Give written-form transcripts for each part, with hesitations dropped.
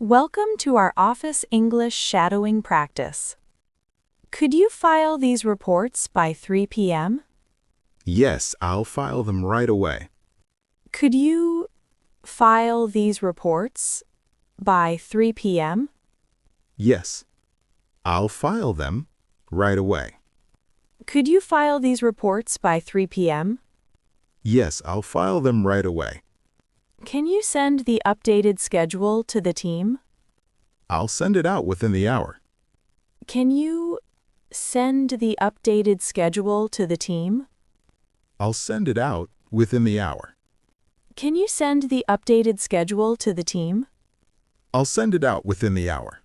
Welcome to our office English shadowing practice. Could you file these reports by 3 p.m.? Yes, I'll file them right away. Could you file these reports by 3 p.m.? Yes, I'll file them right away. Could you file these reports by 3 p.m.? Yes, I'll file them right away. Can you send the updated schedule to the team? I'll send it out within the hour. Can you send the updated schedule to the team? I'll send it out within the hour. Can you send the updated schedule to the team? I'll send it out within the hour.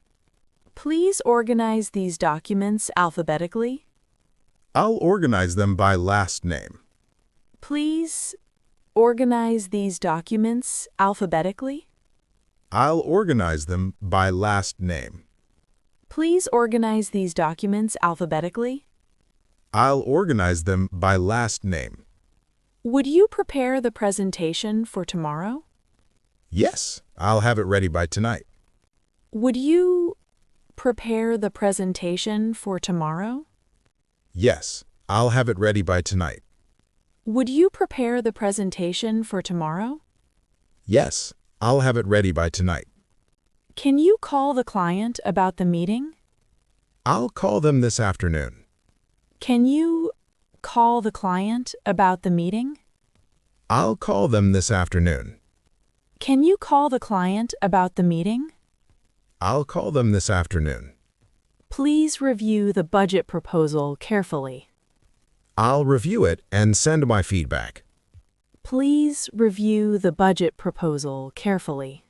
Please organize these documents alphabetically. I'll organize them by last name. Please organize these documents alphabetically. I'll organize them by last name. Please organize these documents alphabetically. I'll organize them by last name. Would you prepare the presentation for tomorrow? Yes, I'll have it ready by tonight. Would you prepare the presentation for tomorrow? Yes, I'll have it ready by tonight. Would you prepare the presentation for tomorrow? Yes, I'll have it ready by tonight. Can you call the client about the meeting? I'll call them this afternoon. Can you call the client about the meeting? I'll call them this afternoon. Can you call the client about the meeting? I'll call them this afternoon. Please review the budget proposal carefully. I'll review it and send my feedback. Please review the budget proposal carefully.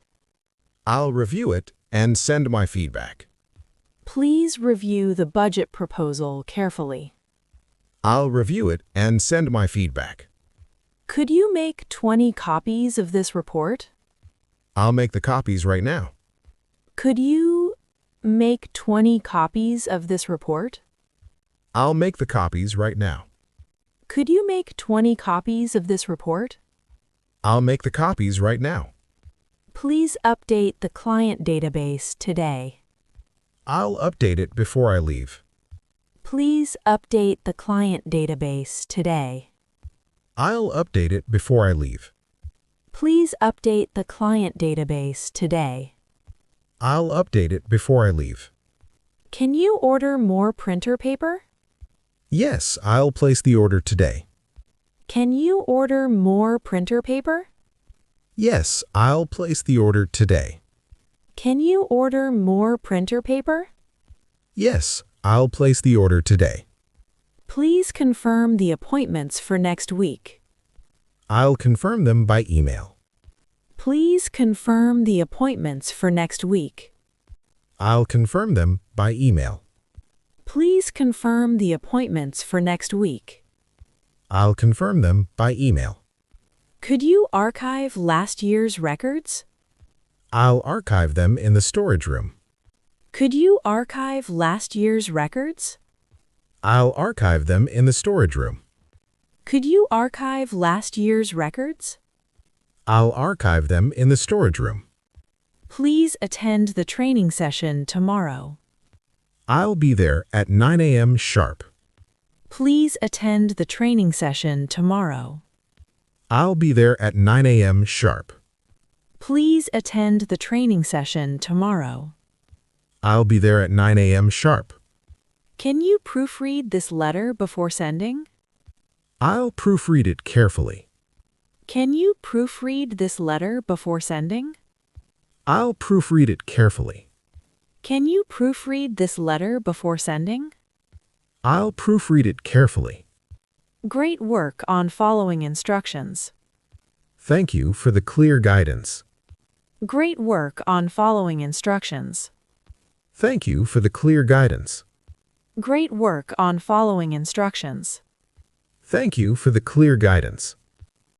I'll review it and send my feedback. Please review the budget proposal carefully. I'll review it and send my feedback. Could you make 20 copies of this report? I'll make the copies right now. Could you make 20 copies of this report? I'll make the copies right now. Could you make 20 copies of this report? I'll make the copies right now. Please update the client database today. I'll update it before I leave. Please update the client database today. I'll update it before I leave. Please update the client database today. I'll update it before I leave. Can you order more printer paper? Yes, I'll place the order today. Can you order more printer paper? Yes, I'll place the order today. Can you order more printer paper? Yes, I'll place the order today. Please confirm the appointments for next week. I'll confirm them by email. Please confirm the appointments for next week. I'll confirm them by email. Please confirm the appointments for next week. I'll confirm them by email. Could you archive last year's records? I'll archive them in the storage room. Could you archive last year's records? I'll archive them in the storage room. Could you archive last year's records? I'll archive them in the storage room. Please attend the training session tomorrow. I'll be there at 9 a.m. sharp. Please attend the training session tomorrow. I'll be there at 9 a.m. sharp. Please attend the training session tomorrow. I'll be there at 9 a.m. sharp. Can you proofread this letter before sending? I'll proofread it carefully. Can you proofread this letter before sending? I'll proofread it carefully. Can you proofread this letter before sending? I'll proofread it carefully. Great work on following instructions. Thank you for the clear guidance. Great work on following instructions. Thank you for the clear guidance. Great work on following instructions. Thank you for the clear guidance.